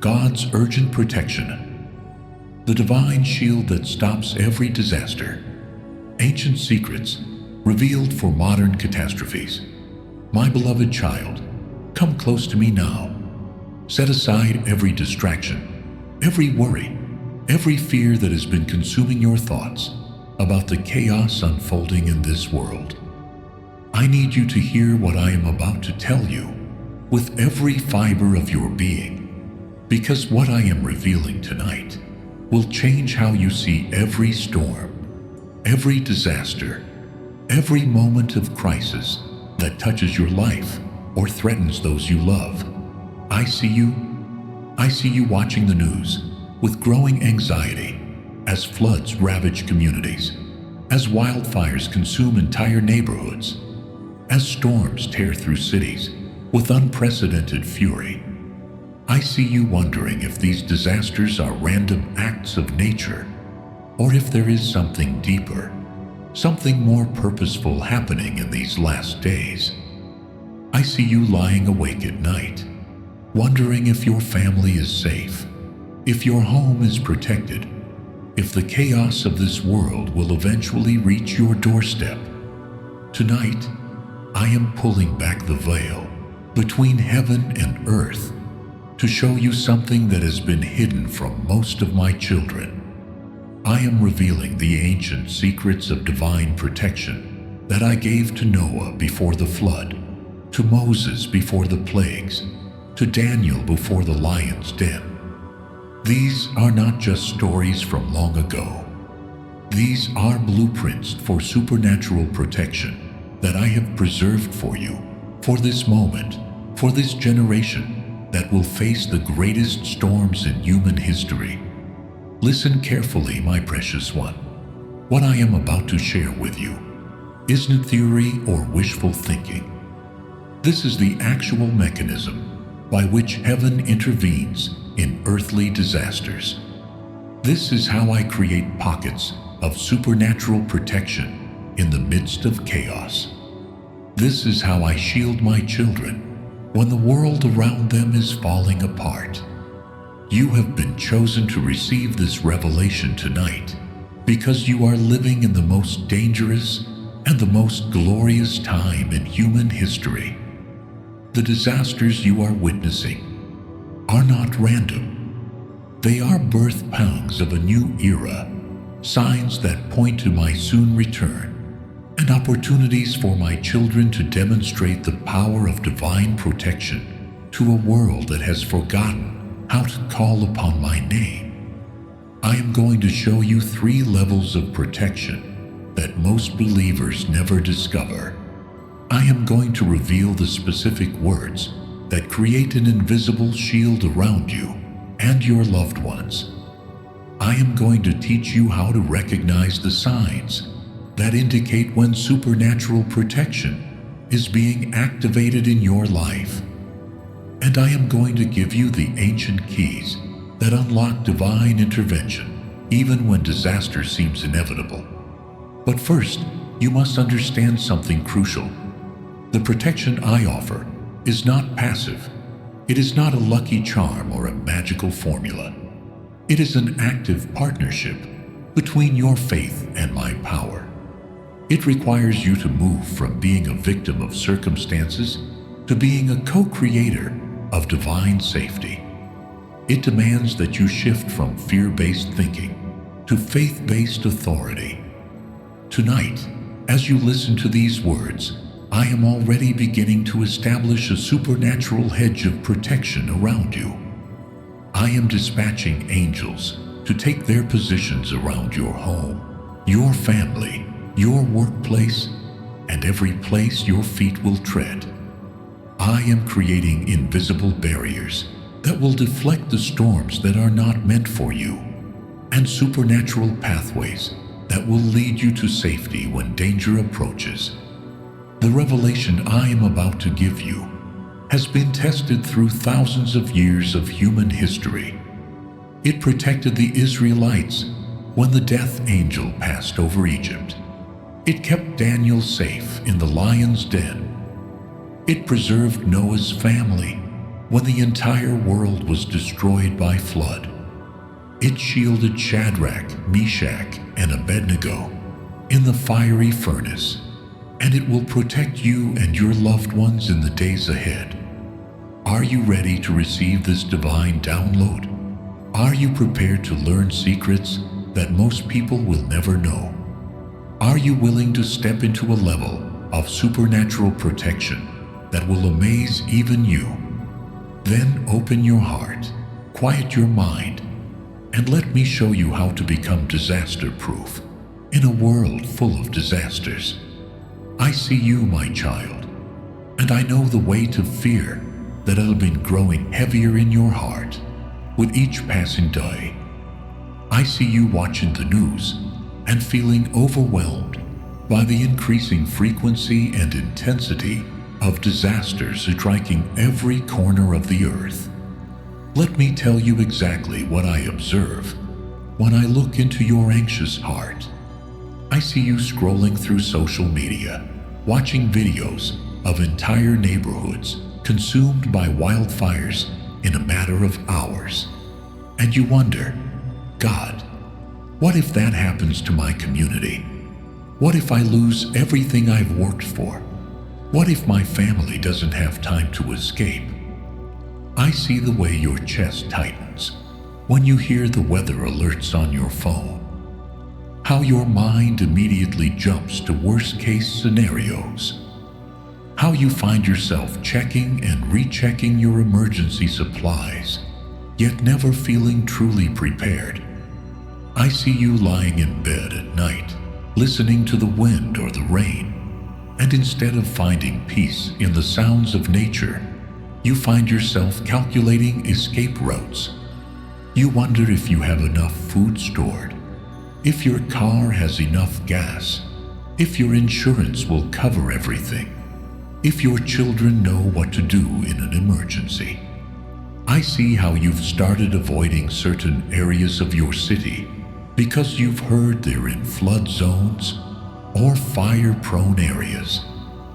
God's urgent protection, the divine shield that stops every disaster, ancient secrets revealed for modern catastrophes. My beloved child, come close to me now. Set aside every distraction, every worry, every fear that has been consuming your thoughts about the chaos unfolding in this world. I need you to hear what I am about to tell you with every fiber of your being, because what I am revealing tonight will change how you see every storm, every disaster, every moment of crisis that touches your life or threatens those you love. I see you watching the news with growing anxiety as floods ravage communities, as wildfires consume entire neighborhoods, as storms tear through cities with unprecedented fury. I see you wondering if these disasters are random acts of nature, or if there is something deeper, something more purposeful happening in these last days. I see you lying awake at night, wondering if your family is safe, if your home is protected, if the chaos of this world will eventually reach your doorstep. Tonight, I am pulling back the veil between heaven and earth to show you something that has been hidden from most of my children. I am revealing the ancient secrets of divine protection that I gave to Noah before the flood, to Moses before the plagues, to Daniel before the lion's den. These are not just stories from long ago. These are blueprints for supernatural protection that I have preserved for you, for this moment, for this generation that will face the greatest storms in human history. Listen carefully, my precious one. What I am about to share with you isn't theory or wishful thinking. This is the actual mechanism by which heaven intervenes in earthly disasters. This is how I create pockets of supernatural protection in the midst of chaos. This is how I shield my children when the world around them is falling apart. You have been chosen to receive this revelation tonight because you are living in the most dangerous and the most glorious time in human history. The disasters you are witnessing are not random. They are birth pangs of a new era, signs that point to my soon return, and opportunities for my children to demonstrate the power of divine protection to a world that has forgotten how to call upon my name. I am going to show you 3 levels of protection that most believers never discover. I am going to reveal the specific words that create an invisible shield around you and your loved ones. I am going to teach you how to recognize the signs that indicate when supernatural protection is being activated in your life. And I am going to give you the ancient keys that unlock divine intervention, even when disaster seems inevitable. But first, you must understand something crucial. The protection I offer is not passive. It is not a lucky charm or a magical formula. It is an active partnership between your faith and my power. It requires you to move from being a victim of circumstances to being a co-creator of divine safety. It demands that you shift from fear-based thinking to faith-based authority. Tonight, as you listen to these words, I am already beginning to establish a supernatural hedge of protection around you. I am dispatching angels to take their positions around your home, your family, your workplace, and every place your feet will tread. I am creating invisible barriers that will deflect the storms that are not meant for you, and supernatural pathways that will lead you to safety when danger approaches. The revelation I am about to give you has been tested through thousands of years of human history. It protected the Israelites when the death angel passed over Egypt. It kept Daniel safe in the lion's den. It preserved Noah's family when the entire world was destroyed by flood. It shielded Shadrach, Meshach, and Abednego in the fiery furnace, and it will protect you and your loved ones in the days ahead. Are you ready to receive this divine download? Are you prepared to learn secrets that most people will never know? Are you willing to step into a level of supernatural protection that will amaze even you? Then open your heart, quiet your mind, and let me show you how to become disaster-proof in a world full of disasters. I see you, my child, and I know the weight of fear that has been growing heavier in your heart with each passing day. I see you watching the news and feeling overwhelmed by the increasing frequency and intensity of disasters striking every corner of the earth. Let me tell you exactly what I observe when I look into your anxious heart. I see you scrolling through social media, watching videos of entire neighborhoods consumed by wildfires in a matter of hours. And you wonder, God, what if that happens to my community? What if I lose everything I've worked for? What if my family doesn't have time to escape? I see the way your chest tightens when you hear the weather alerts on your phone. How your mind immediately jumps to worst-case scenarios. How you find yourself checking and rechecking your emergency supplies, yet never feeling truly prepared. I see you lying in bed at night, listening to the wind or the rain, and instead of finding peace in the sounds of nature, you find yourself calculating escape routes. You wonder if you have enough food stored, if your car has enough gas, if your insurance will cover everything, if your children know what to do in an emergency. I see how you've started avoiding certain areas of your city because you've heard they're in flood zones or fire-prone areas.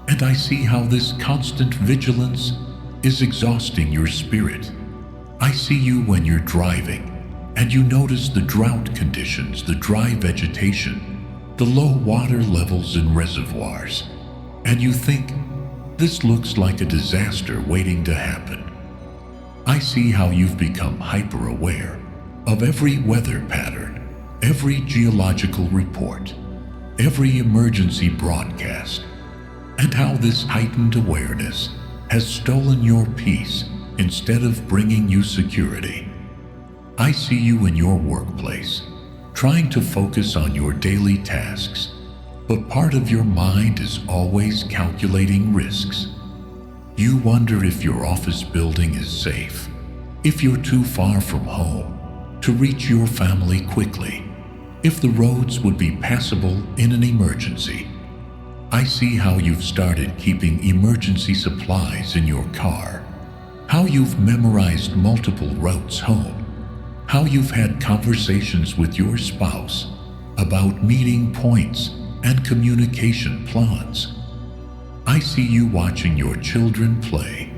And I see how this constant vigilance is exhausting your spirit. I see you when you're driving and you notice the drought conditions, the dry vegetation, the low water levels in reservoirs, and you think, this looks like a disaster waiting to happen. I see how you've become hyper-aware of every weather pattern, every geological report, every emergency broadcast, and how this heightened awareness has stolen your peace instead of bringing you security. I see you in your workplace, trying to focus on your daily tasks, but part of your mind is always calculating risks. You wonder if your office building is safe, if you're too far from home to reach your family quickly, if the roads would be passable in an emergency. I see how you've started keeping emergency supplies in your car, how you've memorized multiple routes home, how you've had conversations with your spouse about meeting points and communication plans. I see you watching your children play,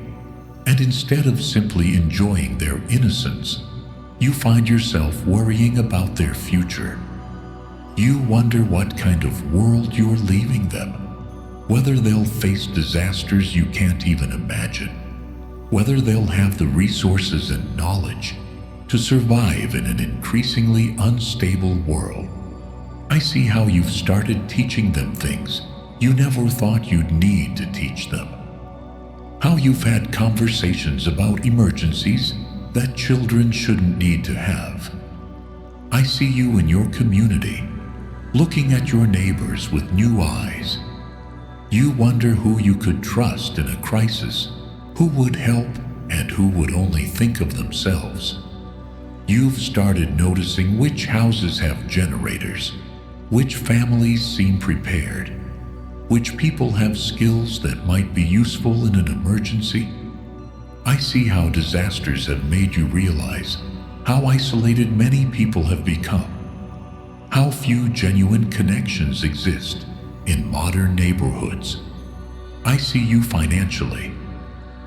and instead of simply enjoying their innocence, you find yourself worrying about their future. You wonder what kind of world you're leaving them, whether they'll face disasters you can't even imagine, whether they'll have the resources and knowledge to survive in an increasingly unstable world. I see how you've started teaching them things you never thought you'd need to teach them. How you've had conversations about emergencies that children shouldn't need to have. I see you in your community, looking at your neighbors with new eyes. You wonder who you could trust in a crisis, who would help and who would only think of themselves. You've started noticing which houses have generators, which families seem prepared, which people have skills that might be useful in an emergency. I see how disasters have made you realize how isolated many people have become, how few genuine connections exist in modern neighborhoods. I see you financially,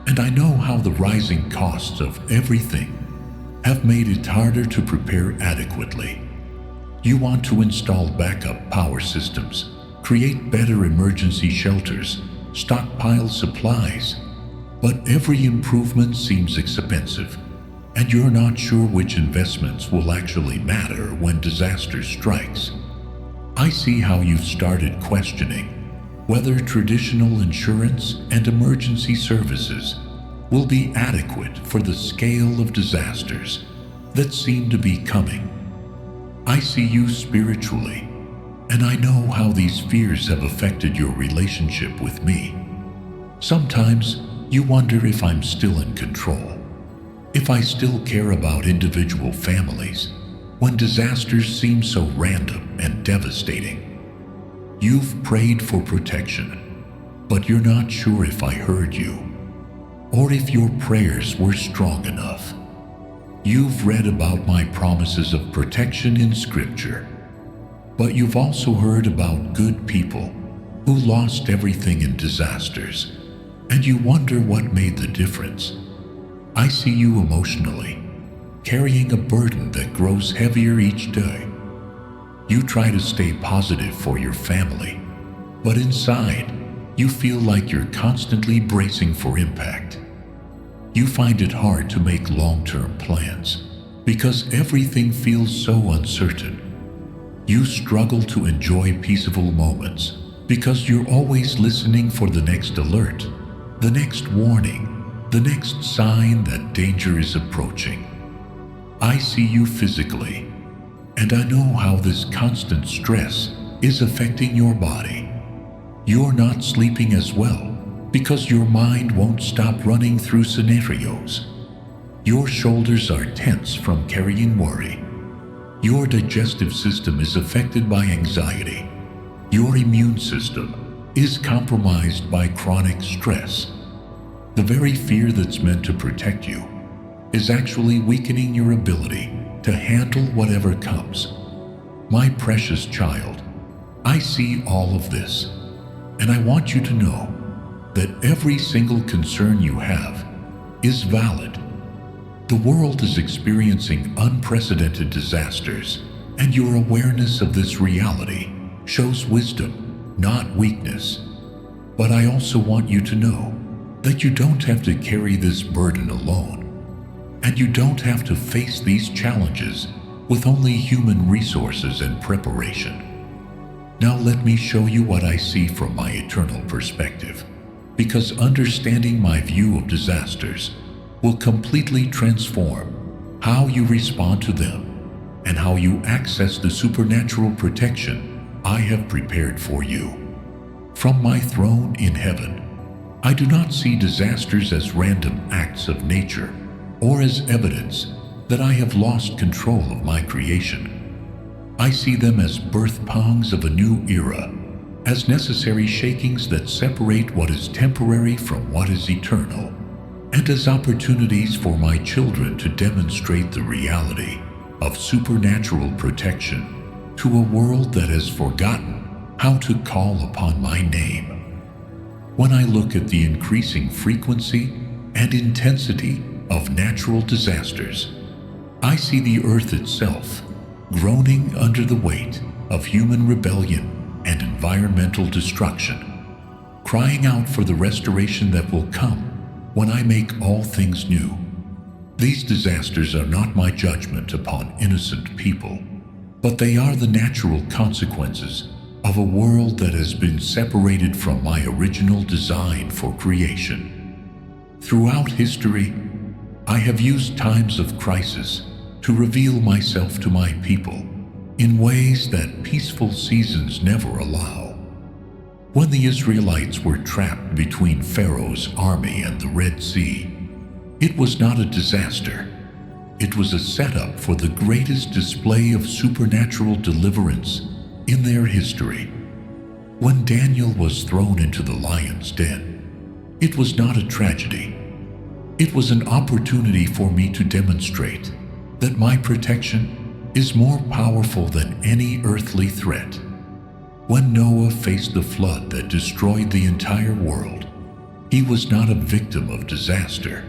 and I know how the rising costs of everything have made it harder to prepare adequately. You want to install backup power systems, create better emergency shelters, stockpile supplies, but every improvement seems expensive, and you're not sure which investments will actually matter when disaster strikes. I see how you've started questioning whether traditional insurance and emergency services will be adequate for the scale of disasters that seem to be coming. I see you spiritually, and I know how these fears have affected your relationship with me. Sometimes you wonder if I'm still in control, if I still care about individual families when disasters seem so random and devastating. You've prayed for protection, but you're not sure if I heard you, or if your prayers were strong enough. You've read about my promises of protection in Scripture, but you've also heard about good people who lost everything in disasters, and you wonder what made the difference. I see you emotionally, carrying a burden that grows heavier each day. You try to stay positive for your family, but inside, you feel like you're constantly bracing for impact. You find it hard to make long-term plans because everything feels so uncertain. You struggle to enjoy peaceful moments because you're always listening for the next alert, the next warning, the next sign that danger is approaching. I see you physically, and I know how this constant stress is affecting your body. You're not sleeping as well because your mind won't stop running through scenarios. Your shoulders are tense from carrying worry. Your digestive system is affected by anxiety. Your immune system is compromised by chronic stress. The very fear that's meant to protect you is actually weakening your ability to handle whatever comes. My precious child, I see all of this, and I want you to know that every single concern you have is valid. The world is experiencing unprecedented disasters, and your awareness of this reality shows wisdom, not weakness. But I also want you to know that you don't have to carry this burden alone, and you don't have to face these challenges with only human resources and preparation. Now let me show you what I see from my eternal perspective, because understanding my view of disasters will completely transform how you respond to them and how you access the supernatural protection I have prepared for you. From my throne in heaven, I do not see disasters as random acts of nature or as evidence that I have lost control of my creation. I see them as birth pangs of a new era, as necessary shakings that separate what is temporary from what is eternal, and as opportunities for my children to demonstrate the reality of supernatural protection to a world that has forgotten how to call upon my name. When I look at the increasing frequency and intensity of natural disasters, I see the earth itself groaning under the weight of human rebellion and environmental destruction, crying out for the restoration that will come when I make all things new. These disasters are not my judgment upon innocent people, but they are the natural consequences of a world that has been separated from my original design for creation. Throughout history, I have used times of crisis to reveal myself to my people in ways that peaceful seasons never allow. When the Israelites were trapped between Pharaoh's army and the Red Sea, it was not a disaster. It was a setup for the greatest display of supernatural deliverance in their history. When Daniel was thrown into the lion's den, it was not a tragedy. It was an opportunity for me to demonstrate that my protection is more powerful than any earthly threat. When Noah faced the flood that destroyed the entire world, He was not a victim of disaster.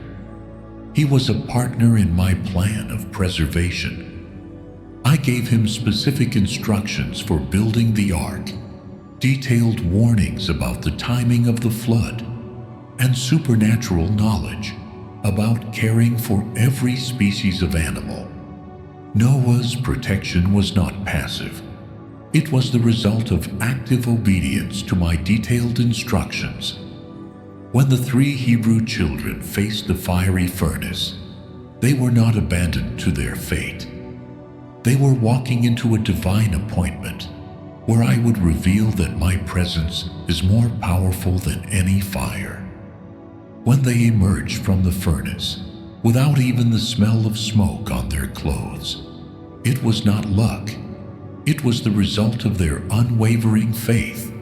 He was a partner in my plan of preservation. I gave him specific instructions for building the ark, detailed warnings about the timing of the flood, and supernatural knowledge about caring for every species of animal. Noah's protection was not passive. It was the result of active obedience to my detailed instructions. When the 3 Hebrew children faced the fiery furnace, they were not abandoned to their fate. They were walking into a divine appointment where I would reveal that my presence is more powerful than any fire. When they emerged from the furnace, without even the smell of smoke on their clothes, it was not luck. It was the result of their unwavering faith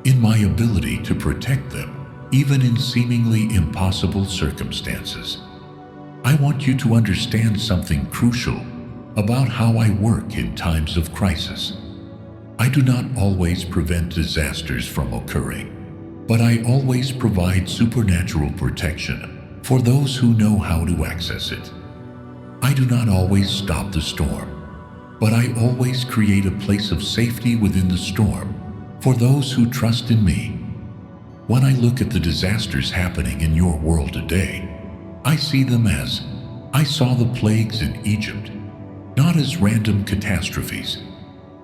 in my ability to protect them, even in seemingly impossible circumstances. I want you to understand something crucial about how I work in times of crisis. I do not always prevent disasters from occurring, but I always provide supernatural protection for those who know how to access it. I do not always stop the storm, but I always create a place of safety within the storm for those who trust in me. When I look at the disasters happening in your world today, I see them as I saw the plagues in Egypt, not as random catastrophes,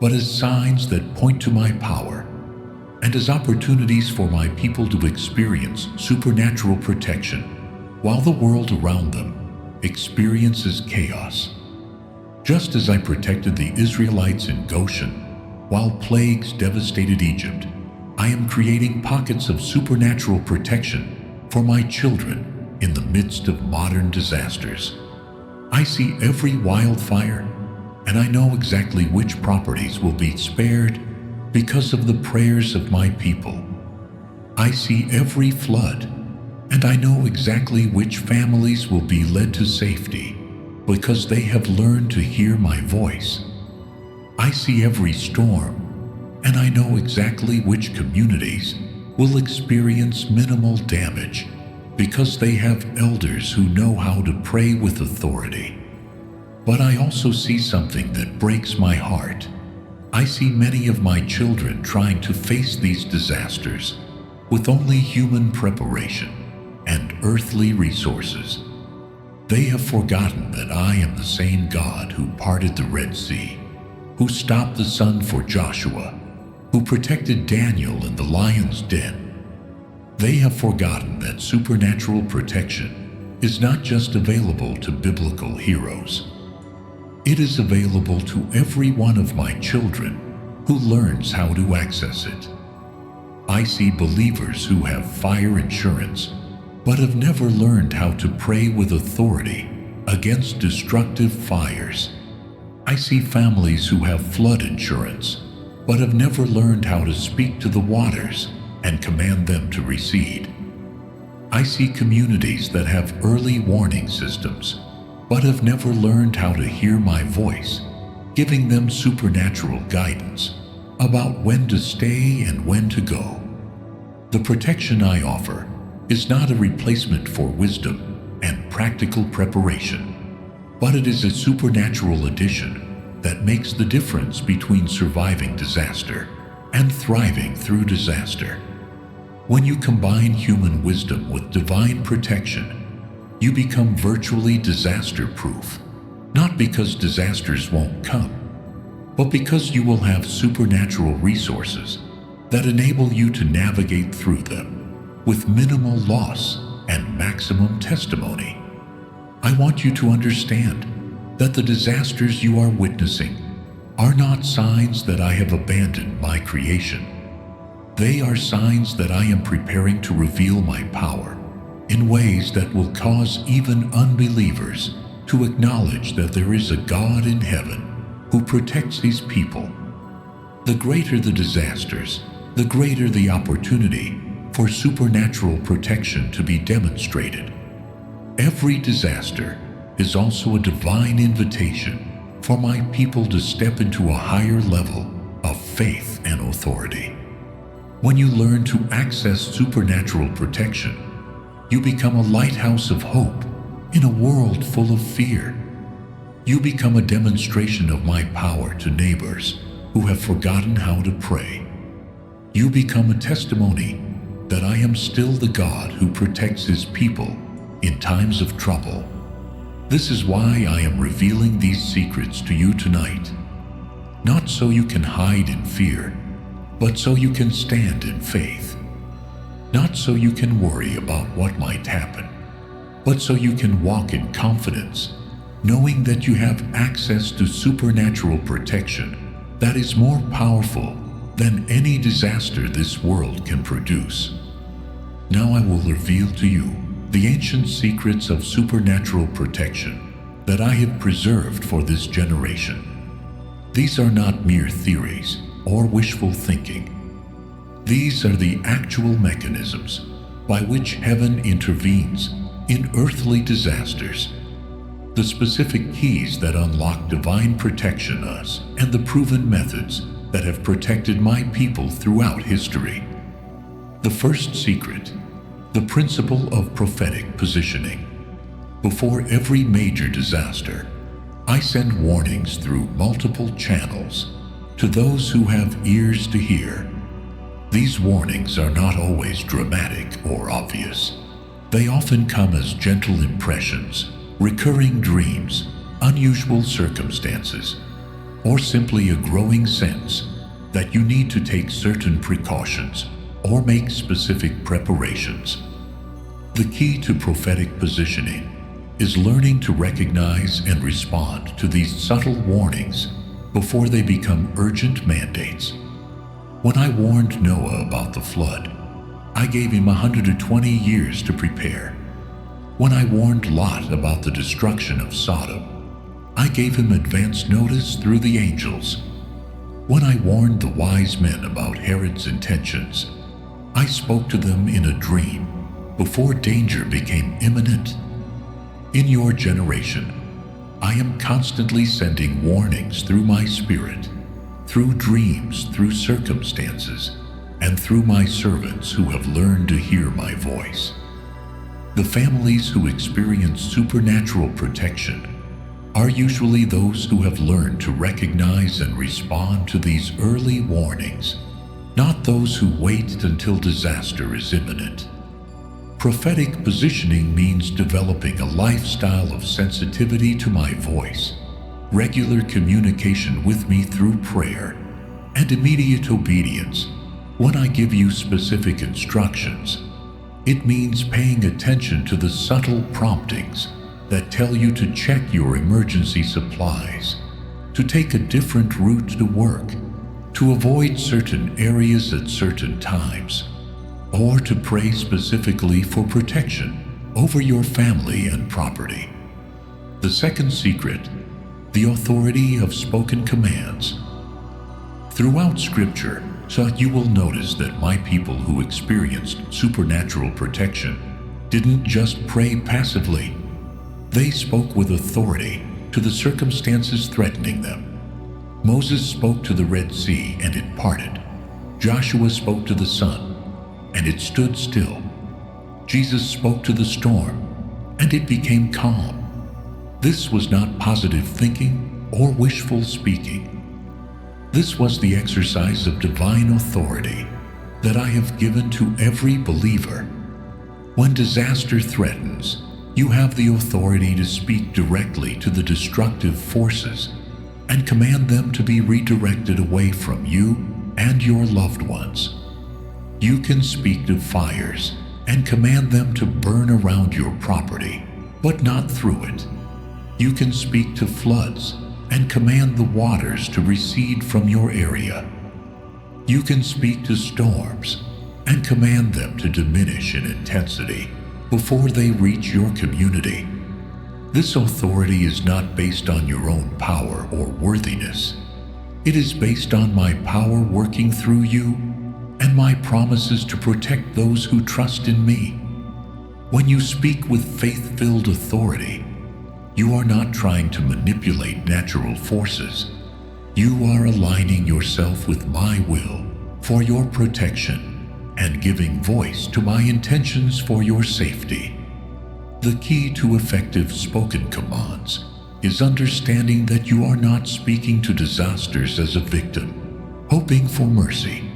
but as signs that point to my power, and as opportunities for my people to experience supernatural protection while the world around them experiences chaos. Just as I protected the Israelites in Goshen while plagues devastated Egypt, I am creating pockets of supernatural protection for my children in the midst of modern disasters. I see every wildfire, and I know exactly which properties will be spared because of the prayers of my people. I see every flood, and I know exactly which families will be led to safety because they have learned to hear my voice. I see every storm, and I know exactly which communities will experience minimal damage because they have elders who know how to pray with authority. But I also see something that breaks my heart. I see many of my children trying to face these disasters with only human preparation and earthly resources. They have forgotten that I am the same God who parted the Red Sea, who stopped the sun for Joshua, who protected Daniel in the lion's den. They have forgotten that supernatural protection is not just available to biblical heroes. It is available to every one of my children who learns how to access it. I see believers who have fire insurance but have never learned how to pray with authority against destructive fires. I see families who have flood insurance but have never learned how to speak to the waters and command them to recede. I see communities that have early warning systems but have never learned how to hear my voice, giving them supernatural guidance about when to stay and when to go. The protection I offer is not a replacement for wisdom and practical preparation, but it is a supernatural addition that makes the difference between surviving disaster and thriving through disaster. When you combine human wisdom with divine protection, you become virtually disaster-proof, not because disasters won't come, but because you will have supernatural resources that enable you to navigate through them with minimal loss and maximum testimony. I want you to understand that the disasters you are witnessing are not signs that I have abandoned my creation. They are signs that I am preparing to reveal my power in ways that will cause even unbelievers to acknowledge that there is a God in heaven who protects his people. The greater the disasters, the greater the opportunity for supernatural protection to be demonstrated. Every disaster is also a divine invitation for my people to step into a higher level of faith and authority. When you learn to access supernatural protection, You become a lighthouse of hope in a world full of fear. You become a demonstration of my power to neighbors who have forgotten how to pray. You become a testimony that I am still the God who protects His people in times of trouble. This is why I am revealing these secrets to you tonight, not so you can hide in fear, but so you can stand in faith. Not so you can worry about what might happen, but so you can walk in confidence, knowing that you have access to supernatural protection that is more powerful than any disaster this world can produce. Now I will reveal to you the ancient secrets of supernatural protection that I have preserved for this generation. These are not mere theories or wishful thinking. These are the actual mechanisms by which heaven intervenes in earthly disasters, the specific keys that unlock divine protection us, and the proven methods that have protected my people throughout history. The first secret, the principle of prophetic positioning. Before every major disaster, I send warnings through multiple channels to those who have ears to hear. These warnings are not always dramatic or obvious. They often come as gentle impressions, recurring dreams, unusual circumstances, or simply a growing sense that you need to take certain precautions or make specific preparations. The key to prophetic positioning is learning to recognize and respond to these subtle warnings before they become urgent mandates. When I warned Noah about the flood, I gave him 120 years to prepare. When I warned Lot about the destruction of Sodom, I gave him advance notice through the angels. When I warned the wise men about Herod's intentions, I spoke to them in a dream before danger became imminent. In your generation, I am constantly sending warnings through my spirit, through dreams, through circumstances, and through my servants who have learned to hear my voice. The families who experience supernatural protection are usually those who have learned to recognize and respond to these early warnings, not those who wait until disaster is imminent. Prophetic positioning means developing a lifestyle of sensitivity to my voice, regular communication with me through prayer, and immediate obedience when I give you specific instructions. It means paying attention to the subtle promptings that tell you to check your emergency supplies, to take a different route to work, to avoid certain areas at certain times, or to pray specifically for protection over your family and property. The second secret, the authority of spoken commands. Throughout Scripture, so you will notice that my people who experienced supernatural protection didn't just pray passively. They spoke with authority to the circumstances threatening them. Moses spoke to the Red Sea and it parted. Joshua spoke to the sun and it stood still. Jesus spoke to the storm and it became calm. This was not positive thinking or wishful speaking. This was the exercise of divine authority that I have given to every believer. When disaster threatens, you have the authority to speak directly to the destructive forces and command them to be redirected away from you and your loved ones. You can speak to fires and command them to burn around your property, but not through it. You can speak to floods and command the waters to recede from your area. You can speak to storms and command them to diminish in intensity before they reach your community. This authority is not based on your own power or worthiness. It is based on my power working through you and my promises to protect those who trust in me. When you speak with faith-filled authority, you are not trying to manipulate natural forces. You are aligning yourself with my will for your protection. and giving voice to my intentions for your safety. The key to effective spoken commands is understanding that you are not speaking to disasters as a victim, hoping for mercy.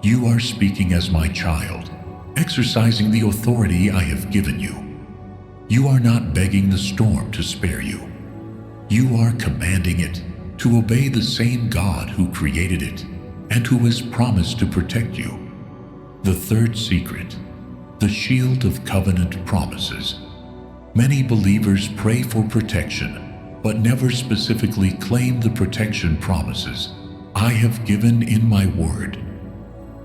You are speaking as my child, exercising the authority I have given you. You are not begging the storm to spare you. You are commanding it to obey the same God who created it and who has promised to protect you. The third secret, the shield of covenant promises. Many believers pray for protection, but never specifically claim the protection promises I have given in my word.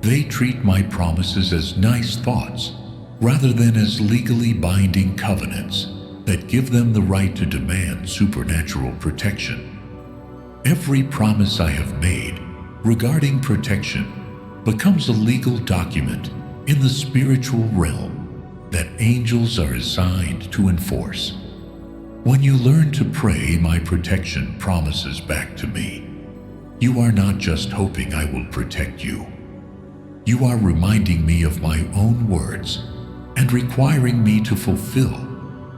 They treat my promises as nice thoughts rather than as legally binding covenants that give them the right to demand supernatural protection. Every promise I have made regarding protection becomes a legal document in the spiritual realm that angels are assigned to enforce. When you learn to pray my protection promises back to me, you are not just hoping I will protect you. You are reminding me of my own words and requiring me to fulfill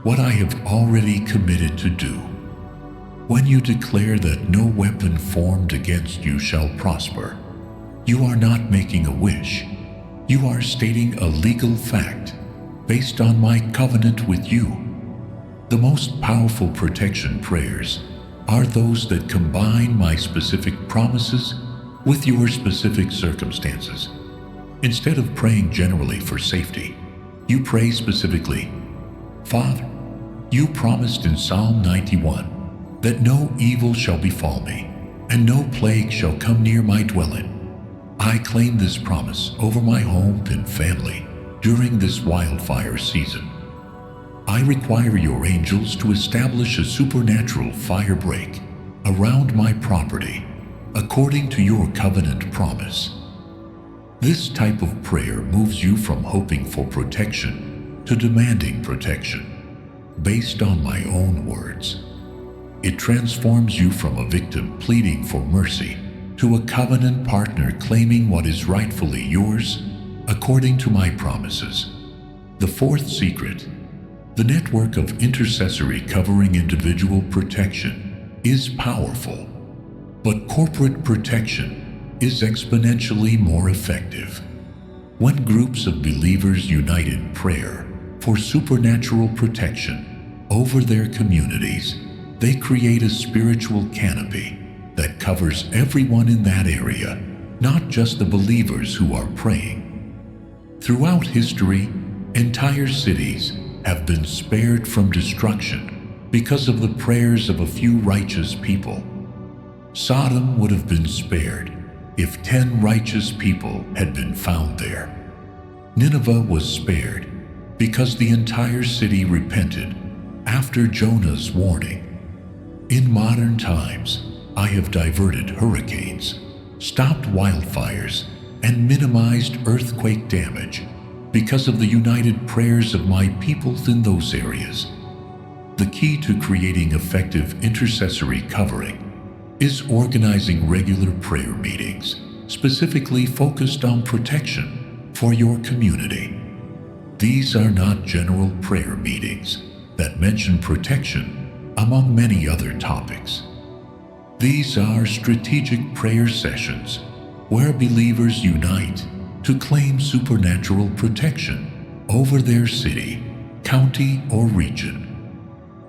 what I have already committed to do. When you declare that no weapon formed against you shall prosper, you are not making a wish. You are stating a legal fact based on my covenant with you. The most powerful protection prayers are those that combine my specific promises with your specific circumstances. Instead of praying generally for safety, you pray specifically, Father, you promised in Psalm 91 that no evil shall befall me, and no plague shall come near my dwelling. I claim this promise over my home and family during this wildfire season. I require your angels to establish a supernatural fire break around my property according to your covenant promise. This type of prayer moves you from hoping for protection to demanding protection based on my own words. It transforms you from a victim pleading for mercy to a covenant partner claiming what is rightfully yours according to my promises. The fourth secret, the network of intercessory covering individual protection, is powerful, but corporate protection is exponentially more effective. When groups of believers unite in prayer for supernatural protection over their communities, they create a spiritual canopy that covers everyone in that area, not just the believers who are praying. Throughout history, entire cities have been spared from destruction because of the prayers of a few righteous people. Sodom would have been spared if 10 righteous people had been found there. Nineveh was spared because the entire city repented after Jonah's warning. In modern times, I have diverted hurricanes, stopped wildfires, and minimized earthquake damage because of the united prayers of my peoples in those areas. The key to creating effective intercessory covering is organizing regular prayer meetings, specifically focused on protection for your community. These are not general prayer meetings that mention protection among many other topics. These are strategic prayer sessions where believers unite to claim supernatural protection over their city, county, or region.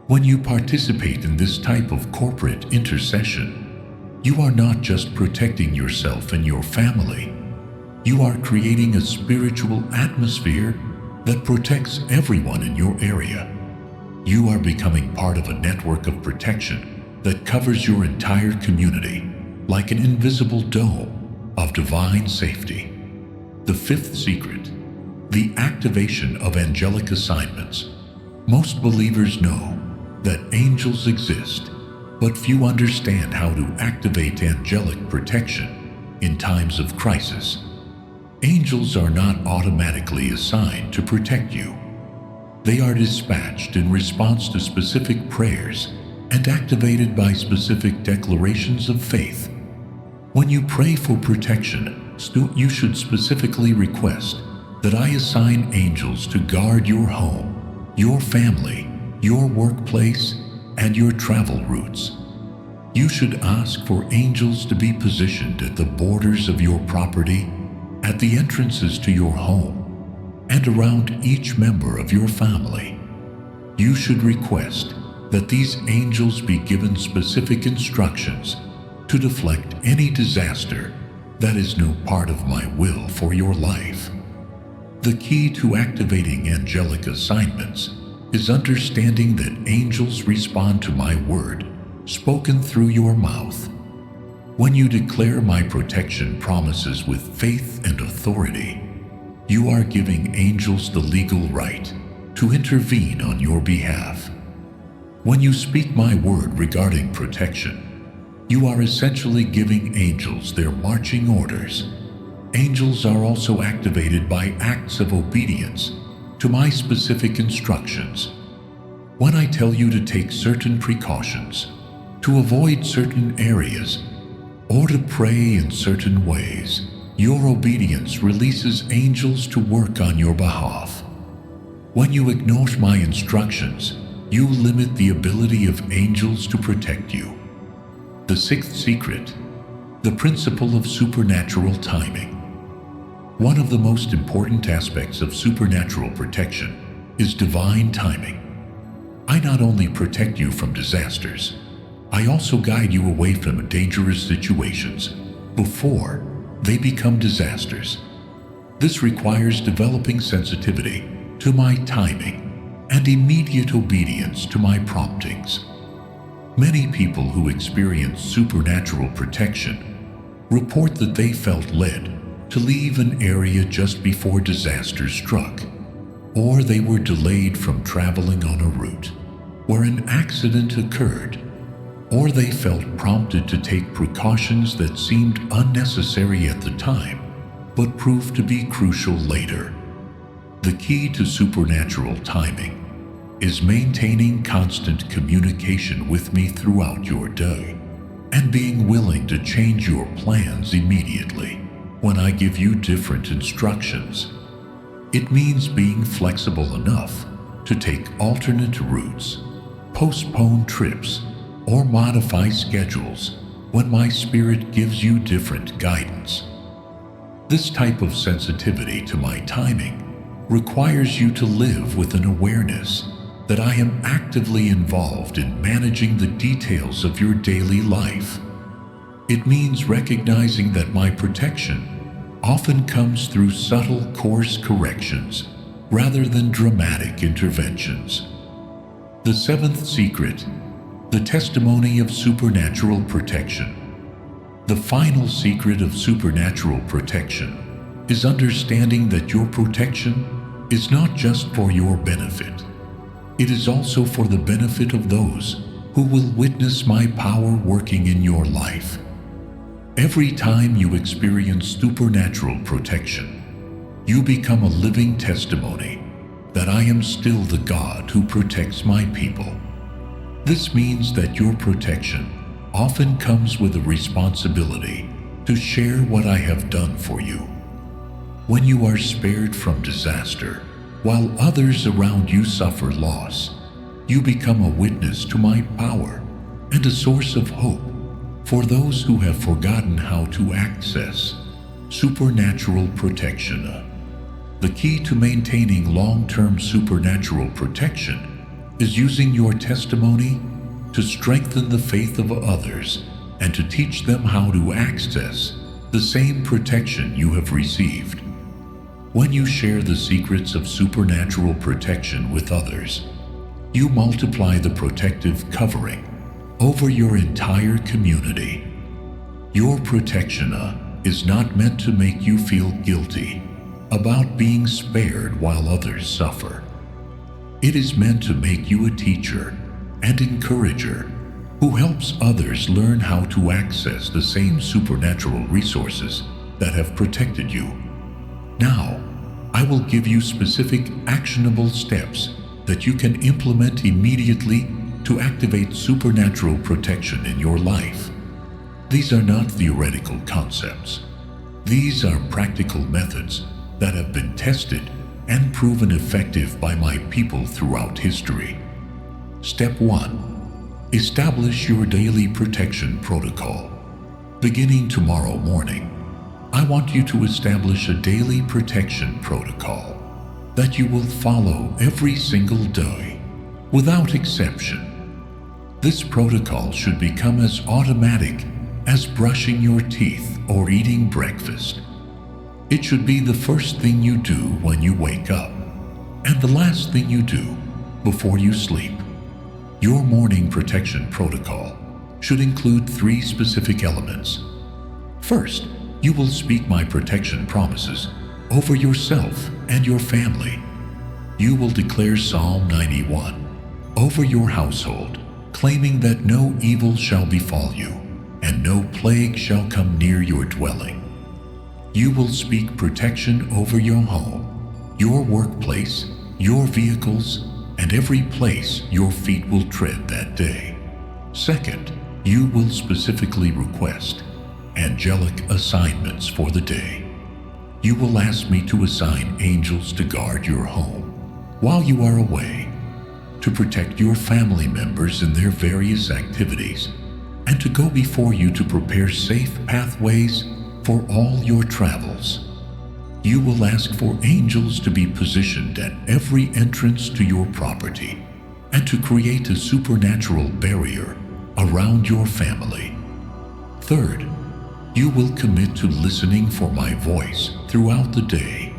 When you participate in this type of corporate intercession, you are not just protecting yourself and your family. You are creating a spiritual atmosphere that protects everyone in your area. You are becoming part of a network of protection that covers your entire community like an invisible dome of divine safety. The fifth secret, the activation of angelic assignments. Most believers know that angels exist, but few understand how to activate angelic protection in times of crisis. Angels are not automatically assigned to protect you. They are dispatched in response to specific prayers and activated by specific declarations of faith. When you pray for protection, you should specifically request that I assign angels to guard your home, your family, your workplace, and your travel routes. You should ask for angels to be positioned at the borders of your property, at the entrances to your home, and around each member of your family. You should request that these angels be given specific instructions to deflect any disaster that is no part of my will for your life. The key to activating angelic assignments is understanding that angels respond to my word spoken through your mouth. When you declare my protection promises with faith and authority, you are giving angels the legal right to intervene on your behalf. When you speak my word regarding protection, you are essentially giving angels their marching orders. Angels are also activated by acts of obedience to my specific instructions. When I tell you to take certain precautions, to avoid certain areas, or to pray in certain ways, your obedience releases angels to work on your behalf. When you ignore my instructions, you limit the ability of angels to protect you. The sixth secret, the principle of supernatural timing. One of the most important aspects of supernatural protection is divine timing. I not only protect you from disasters, I also guide you away from dangerous situations before they become disasters. This requires developing sensitivity to my timing and immediate obedience to my promptings. Many people who experience supernatural protection report that they felt led to leave an area just before disaster struck, or they were delayed from traveling on a route where an accident occurred, or they felt prompted to take precautions that seemed unnecessary at the time, but proved to be crucial later. The key to supernatural timing is maintaining constant communication with me throughout your day and being willing to change your plans immediately when I give you different instructions. It means being flexible enough to take alternate routes, postpone trips, or modify schedules when my spirit gives you different guidance. This type of sensitivity to my timing requires you to live with an awareness that I am actively involved in managing the details of your daily life. It means recognizing that my protection often comes through subtle course corrections rather than dramatic interventions. The seventh secret, the testimony of supernatural protection. The final secret of supernatural protection is understanding that your protection is not just for your benefit. It is also for the benefit of those who will witness my power working in your life. Every time you experience supernatural protection, you become a living testimony that I am still the God who protects my people. This means that your protection often comes with a responsibility to share what I have done for you. When you are spared from disaster, while others around you suffer loss, you become a witness to my power and a source of hope for those who have forgotten how to access supernatural protection. The key to maintaining long-term supernatural protection is using your testimony to strengthen the faith of others and to teach them how to access the same protection you have received. When you share the secrets of supernatural protection with others, you multiply the protective covering over your entire community. Your protection is not meant to make you feel guilty about being spared while others suffer. It is meant to make you a teacher and encourager who helps others learn how to access the same supernatural resources that have protected you. Now, I will give you specific actionable steps that you can implement immediately to activate supernatural protection in your life. These are not theoretical concepts. These are practical methods that have been tested and proven effective by my people throughout history. Step 1. Establish your daily protection protocol. Beginning tomorrow morning, I want you to establish a daily protection protocol that you will follow every single day, without exception. This protocol should become as automatic as brushing your teeth or eating breakfast. It should be the first thing you do when you wake up, and the last thing you do before you sleep. Your morning protection protocol should include 3 specific elements. First, you will speak my protection promises over yourself and your family. You will declare Psalm 91 over your household, claiming that no evil shall befall you, and no plague shall come near your dwelling. You will speak protection over your home, your workplace, your vehicles, and every place your feet will tread that day. Second, you will specifically request angelic assignments for the day. You will ask me to assign angels to guard your home while you are away, to protect your family members in their various activities, and to go before you to prepare safe pathways for all your travels. You will ask for angels to be positioned at every entrance to your property and to create a supernatural barrier around your family. Third, you will commit to listening for my voice throughout the day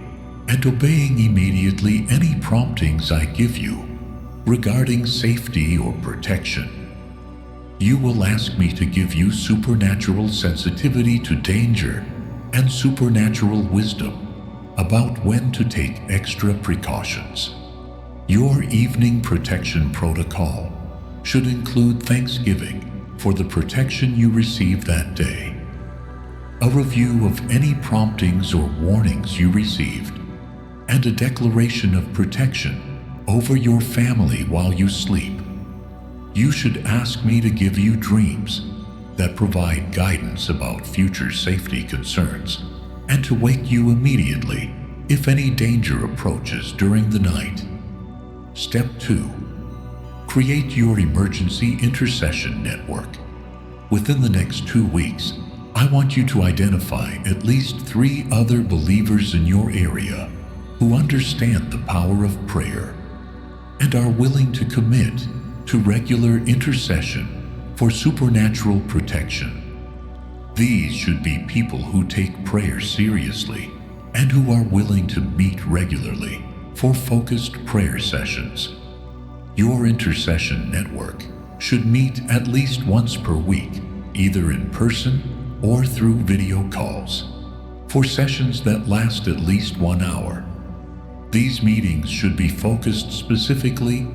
and obeying immediately any promptings I give you regarding safety or protection. You will ask me to give you supernatural sensitivity to danger and supernatural wisdom about when to take extra precautions. Your evening protection protocol should include thanksgiving for the protection you received that day, a review of any promptings or warnings you received, and a declaration of protection over your family while you sleep. You should ask me to give you dreams that provide guidance about future safety concerns and to wake you immediately if any danger approaches during the night. Step 2. Create your emergency intercession network. Within the next 2 weeks, I want you to identify at least 3 other believers in your area who understand the power of prayer and are willing to commit to regular intercession for supernatural protection. These should be people who take prayer seriously and who are willing to meet regularly for focused prayer sessions. Your intercession network should meet at least once per week, either in person or through video calls, for sessions that last at least 1 hour. These meetings should be focused specifically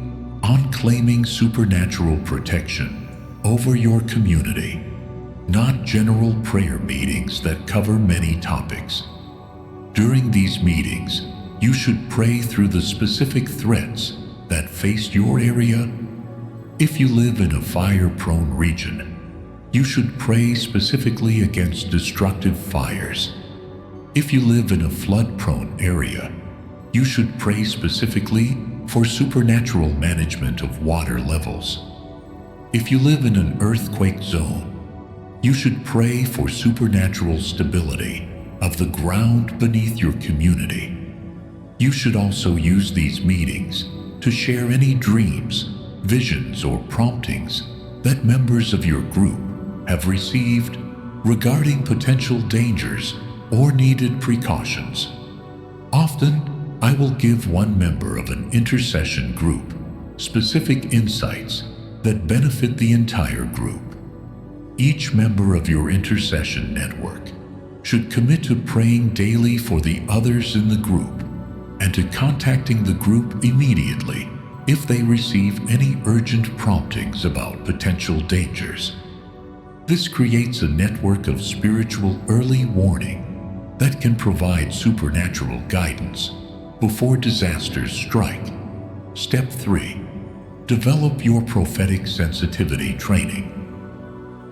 on claiming supernatural protection over your community, not general prayer meetings that cover many topics. During these meetings, you should pray through the specific threats that face your area. If you live in a fire-prone region, you should pray specifically against destructive fires. If you live in a flood-prone area, you should pray specifically for supernatural management of water levels. If you live in an earthquake zone, you should pray for supernatural stability of the ground beneath your community. You should also use these meetings to share any dreams, visions, or promptings that members of your group have received regarding potential dangers or needed precautions. Often, I will give one member of an intercession group specific insights that benefit the entire group. Each member of your intercession network should commit to praying daily for the others in the group and to contacting the group immediately if they receive any urgent promptings about potential dangers. This creates a network of spiritual early warning that can provide supernatural guidance before disasters strike. Step 3. Develop your prophetic sensitivity training.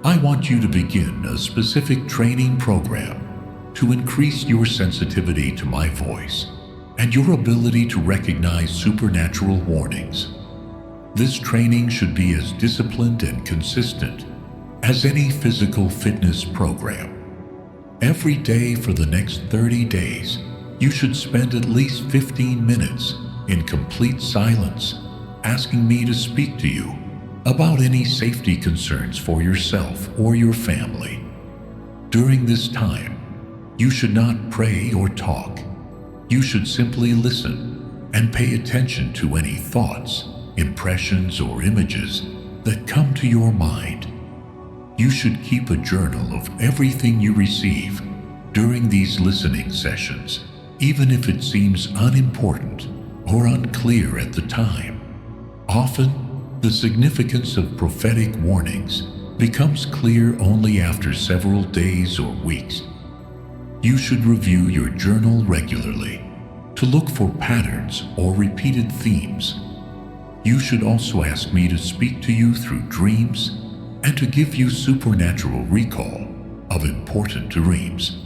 I want you to begin a specific training program to increase your sensitivity to my voice and your ability to recognize supernatural warnings. This training should be as disciplined and consistent as any physical fitness program. Every day for the next 30 days, you should spend at least 15 minutes in complete silence, asking me to speak to you about any safety concerns for yourself or your family. During this time, you should not pray or talk. You should simply listen and pay attention to any thoughts, impressions, or images that come to your mind. You should keep a journal of everything you receive during these listening sessions, even if it seems unimportant or unclear at the time. Often, the significance of prophetic warnings becomes clear only after several days or weeks. You should review your journal regularly to look for patterns or repeated themes. You should also ask me to speak to you through dreams and to give you supernatural recall of important dreams.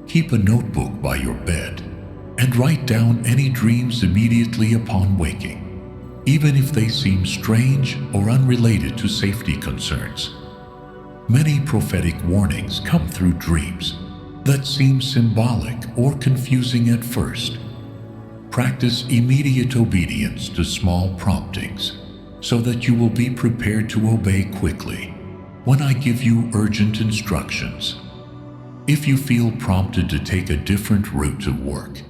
Keep a notebook by your bed and write down any dreams immediately upon waking, even if they seem strange or unrelated to safety concerns. Many prophetic warnings come through dreams that seem symbolic or confusing at first. Practice immediate obedience to small promptings so that you will be prepared to obey quickly when I give you urgent instructions. If you feel prompted to take a different route to work,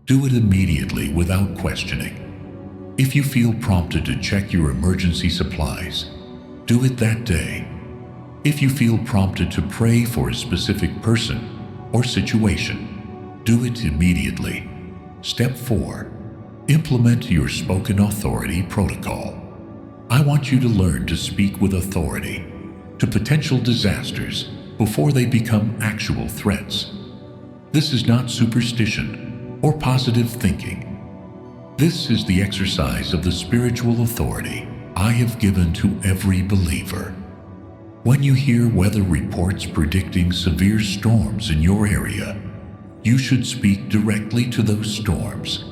do it immediately without questioning. If you feel prompted to check your emergency supplies, do it that day. If you feel prompted to pray for a specific person or situation, do it immediately. Step 4. Implement your spoken authority protocol. I want you to learn to speak with authority to potential disasters before they become actual threats. This is not superstition or positive thinking. This is the exercise of the spiritual authority I have given to every believer. When you hear weather reports predicting severe storms in your area, you should speak directly to those storms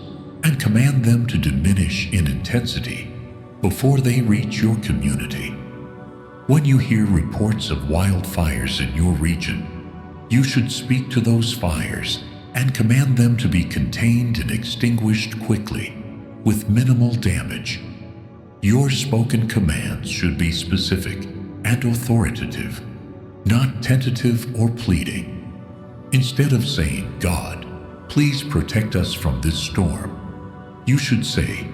and command them to diminish in intensity before they reach your community. When you hear reports of wildfires in your region, you should speak to those fires and command them to be contained and extinguished quickly with minimal damage. Your spoken commands should be specific and authoritative, not tentative or pleading. Instead of saying, "God, please protect us from this storm," you should say,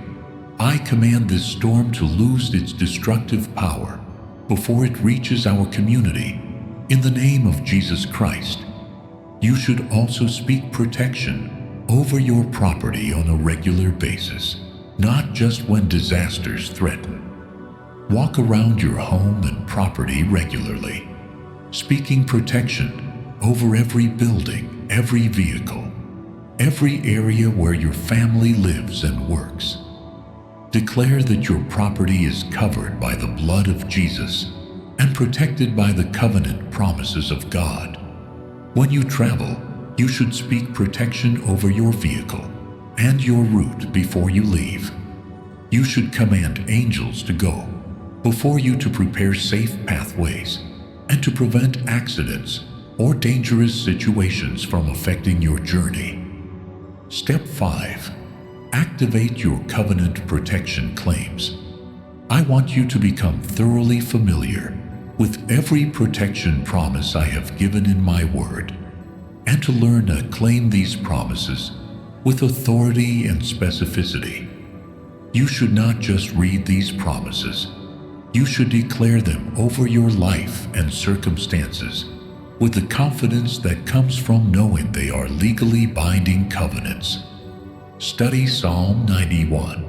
"I command this storm to lose its destructive power before it reaches our community, in the name of Jesus Christ." You should also speak protection over your property on a regular basis, not just when disasters threaten. Walk around your home and property regularly, speaking protection over every building, every vehicle, every area where your family lives and works. Declare that your property is covered by the blood of Jesus and protected by the covenant promises of God. When you travel, you should speak protection over your vehicle and your route before you leave. You should command angels to go before you to prepare safe pathways and to prevent accidents or dangerous situations from affecting your journey. Step 5. Activate your covenant protection claims. I want you to become thoroughly familiar with every protection promise I have given in my word, and to learn to claim these promises with authority and specificity. You should not just read these promises. You should declare them over your life and circumstances with the confidence that comes from knowing they are legally binding covenants. Study Psalm 91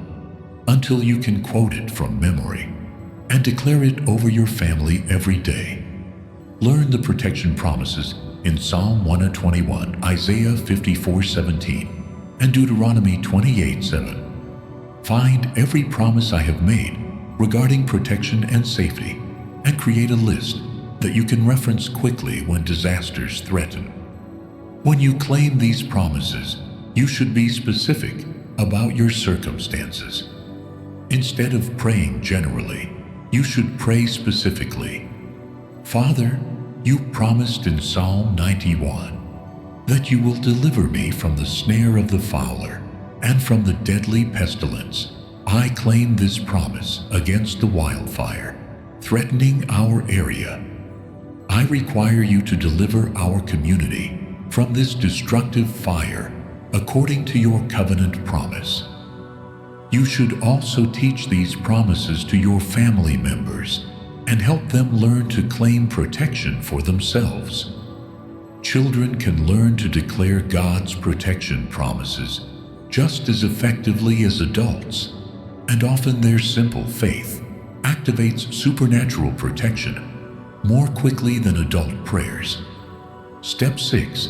until you can quote it from memory and declare it over your family every day. Learn the protection promises in Psalm 121, Isaiah 54:17, and Deuteronomy 28:7. Find every promise I have made regarding protection and safety and create a list that you can reference quickly when disasters threaten. When you claim these promises, you should be specific about your circumstances. Instead of praying generally, you should pray specifically. Father, you promised in Psalm 91 that you will deliver me from the snare of the fowler and from the deadly pestilence. I claim this promise against the wildfire threatening our area. I require you to deliver our community from this destructive fire according to your covenant promise. You should also teach these promises to your family members and help them learn to claim protection for themselves. Children can learn to declare God's protection promises just as effectively as adults, and often their simple faith activates supernatural protection more quickly than adult prayers. Step 6.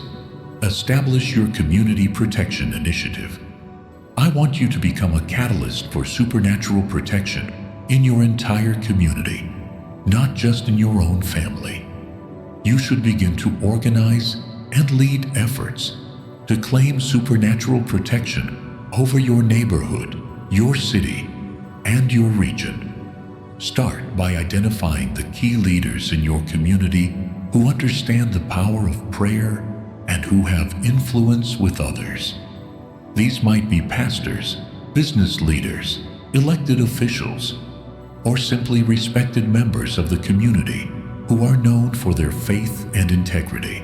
Establish your community protection initiative. I want you to become a catalyst for supernatural protection in your entire community, not just in your own family. You should begin to organize and lead efforts to claim supernatural protection over your neighborhood, your city, and your region. Start by identifying the key leaders in your community who understand the power of prayer and who have influence with others. These might be pastors, business leaders, elected officials, or simply respected members of the community who are known for their faith and integrity.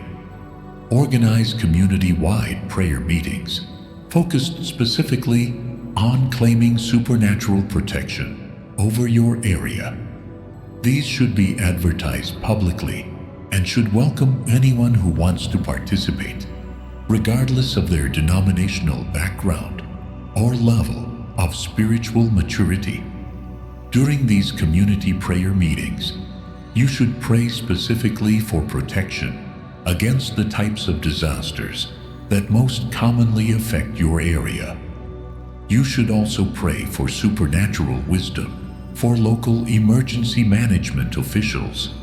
Organize community-wide prayer meetings focused specifically on claiming supernatural protection over your area. These should be advertised publicly and should welcome anyone who wants to participate, regardless of their denominational background or level of spiritual maturity. During these community prayer meetings, you should pray specifically for protection against the types of disasters that most commonly affect your area. You should also pray for supernatural wisdom for local emergency management officials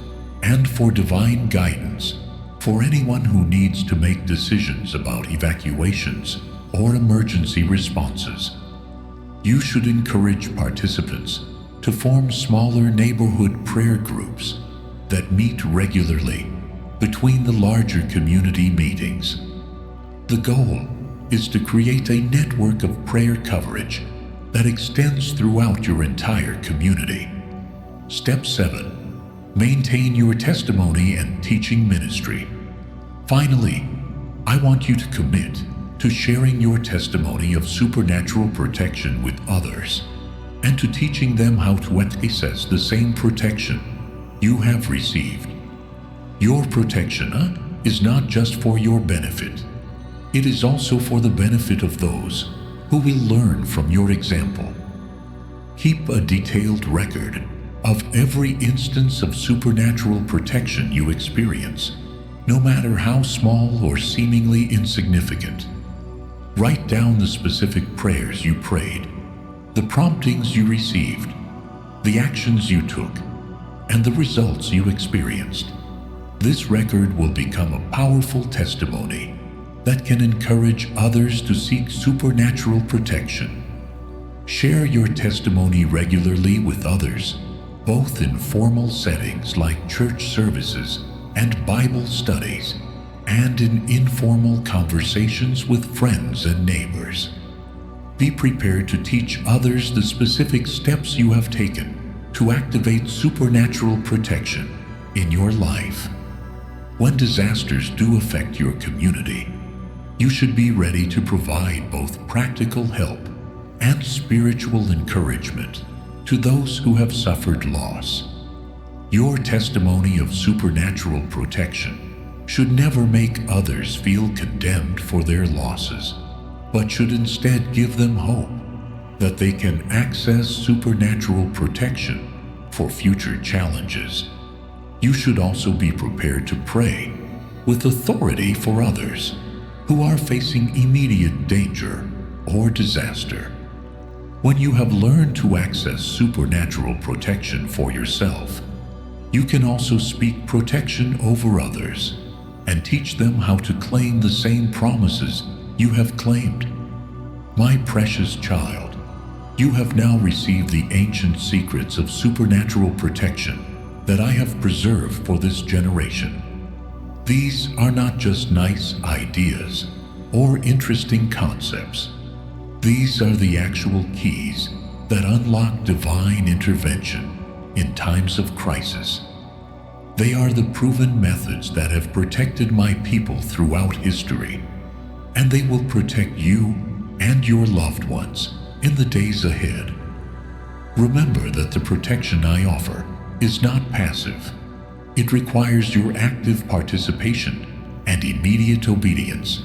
and for divine guidance for anyone who needs to make decisions about evacuations or emergency responses. You should encourage participants to form smaller neighborhood prayer groups that meet regularly between the larger community meetings. The goal is to create a network of prayer coverage that extends throughout your entire community. Step 7. Maintain your testimony and teaching ministry. Finally, I want you to commit to sharing your testimony of supernatural protection with others and to teaching them how to access the same protection you have received. Your protection is not just for your benefit. It is also for the benefit of those who will learn from your example. Keep a detailed record of every instance of supernatural protection you experience, no matter how small or seemingly insignificant. Write down the specific prayers you prayed, the promptings you received, the actions you took, and the results you experienced. This record will become a powerful testimony that can encourage others to seek supernatural protection. Share your testimony regularly with others, both in formal settings like church services and Bible studies, and in informal conversations with friends and neighbors. Be prepared to teach others the specific steps you have taken to activate supernatural protection in your life. When disasters do affect your community, you should be ready to provide both practical help and spiritual encouragement to those who have suffered loss. Your testimony of supernatural protection should never make others feel condemned for their losses, but should instead give them hope that they can access supernatural protection for future challenges. You should also be prepared to pray with authority for others who are facing immediate danger or disaster. When you have learned to access supernatural protection for yourself, you can also speak protection over others. and teach them how to claim the same promises you have claimed. My precious child, you have now received the ancient secrets of supernatural protection that I have preserved for this generation. These are not just nice ideas or interesting concepts. These are the actual keys that unlock divine intervention in times of crisis. They are the proven methods that have protected my people throughout history, and they will protect you and your loved ones in the days ahead. Remember that the protection I offer is not passive. It requires your active participation and immediate obedience.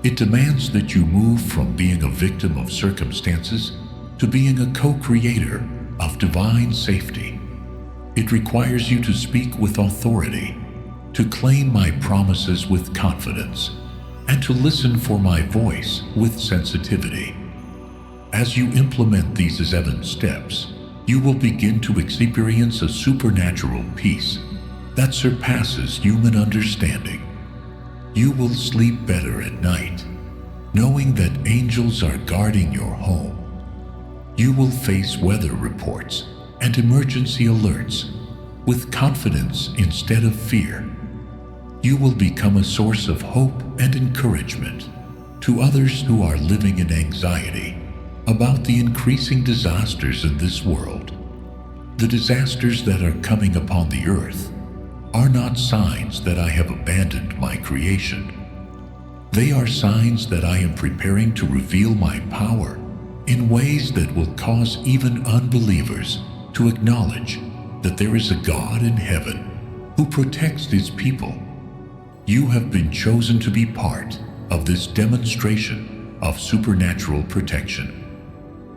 It demands that you move from being a victim of circumstances to being a co-creator of divine safety. It requires you to speak with authority, to claim my promises with confidence, and to listen for my voice with sensitivity. As you implement these 7 steps, you will begin to experience a supernatural peace that surpasses human understanding. You will sleep better at night, knowing that angels are guarding your home. You will face weather reports and emergency alerts with confidence instead of fear. You will become a source of hope and encouragement to others who are living in anxiety about the increasing disasters in this world. The disasters that are coming upon the earth are not signs that I have abandoned my creation. They are signs that I am preparing to reveal my power in ways that will cause even unbelievers to acknowledge that there is a God in heaven who protects his people. You have been chosen to be part of this demonstration of supernatural protection.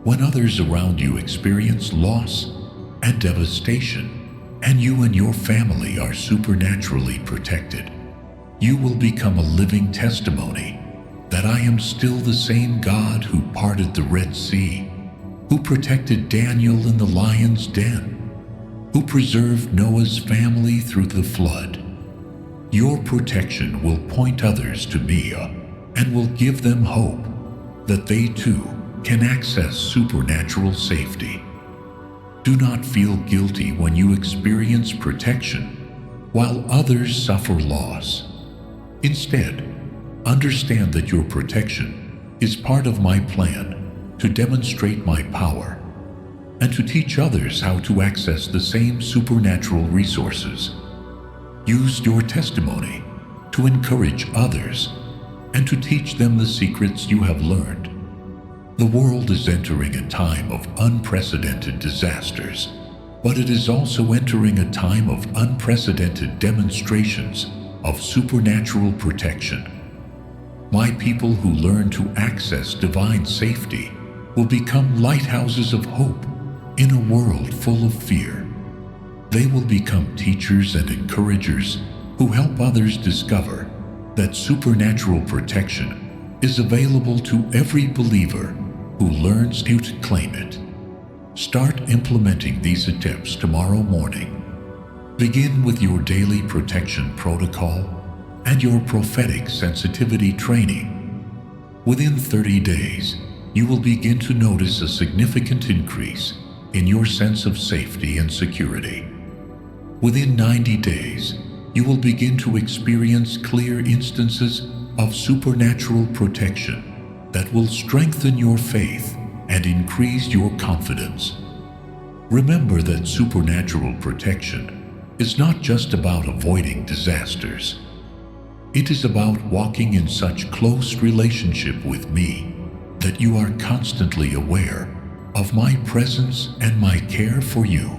When others around you experience loss and devastation, and you and your family are supernaturally protected, you will become a living testimony that I am still the same God who parted the Red Sea, who protected Daniel in the lion's den, who preserved Noah's family through the flood. Your protection will point others to me and will give them hope that they too can access supernatural safety. Do not feel guilty when you experience protection while others suffer loss. Instead, understand that your protection is part of my plan to demonstrate my power and to teach others how to access the same supernatural resources. Use your testimony to encourage others and to teach them the secrets you have learned. The world is entering a time of unprecedented disasters, but it is also entering a time of unprecedented demonstrations of supernatural protection. My people who learn to access divine safety will become lighthouses of hope in a world full of fear. They will become teachers and encouragers who help others discover that supernatural protection is available to every believer who learns to claim it. Start implementing these steps tomorrow morning. Begin with your daily protection protocol and your prophetic sensitivity training. Within 30 days, you will begin to notice a significant increase in your sense of safety and security. Within 90 days, you will begin to experience clear instances of supernatural protection that will strengthen your faith and increase your confidence. Remember that supernatural protection is not just about avoiding disasters. It is about walking in such close relationship with me that you are constantly aware of my presence and my care for you.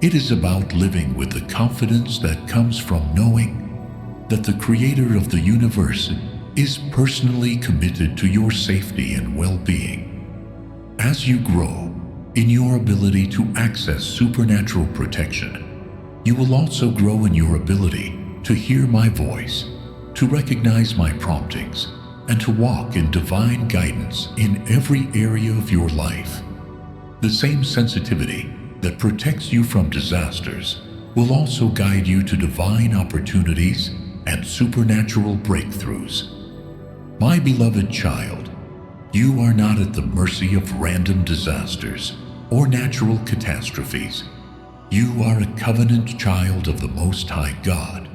It is about living with the confidence that comes from knowing that the Creator of the universe is personally committed to your safety and well-being. As you grow in your ability to access supernatural protection, you will also grow in your ability to hear my voice, to recognize my promptings, and to walk in divine guidance in every area of your life. The same sensitivity that protects you from disasters will also guide you to divine opportunities and supernatural breakthroughs. My beloved child, you are not at the mercy of random disasters or natural catastrophes. You are a covenant child of the Most High God,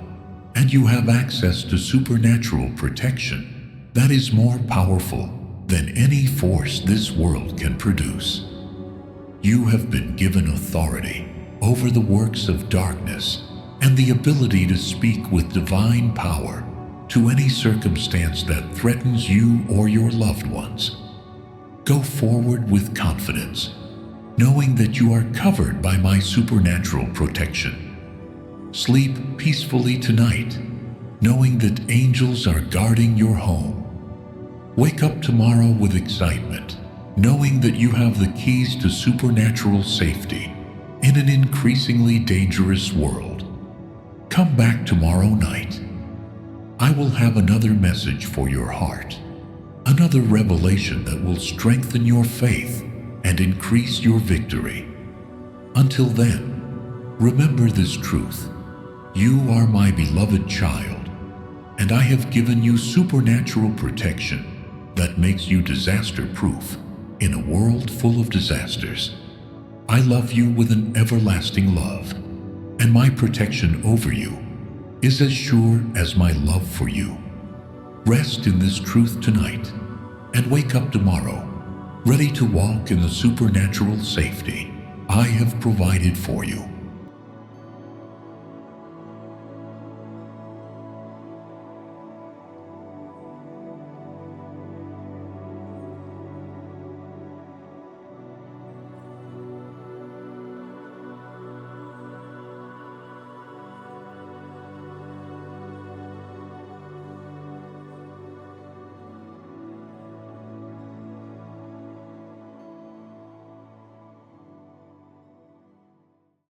and you have access to supernatural protection that is more powerful than any force this world can produce. You have been given authority over the works of darkness and the ability to speak with divine power to any circumstance that threatens you or your loved ones. Go forward with confidence, knowing that you are covered by my supernatural protection. Sleep peacefully tonight, knowing that angels are guarding your home. Wake up tomorrow with excitement, knowing that you have the keys to supernatural safety in an increasingly dangerous world. Come back tomorrow night. I will have another message for your heart, another revelation that will strengthen your faith and increase your victory. Until then, remember this truth. You are my beloved child, and I have given you supernatural protection that makes you disaster-proof in a world full of disasters. I love you with an everlasting love, and my protection over you is as sure as my love for you. Rest in this truth tonight and wake up tomorrow, ready to walk in the supernatural safety I have provided for you.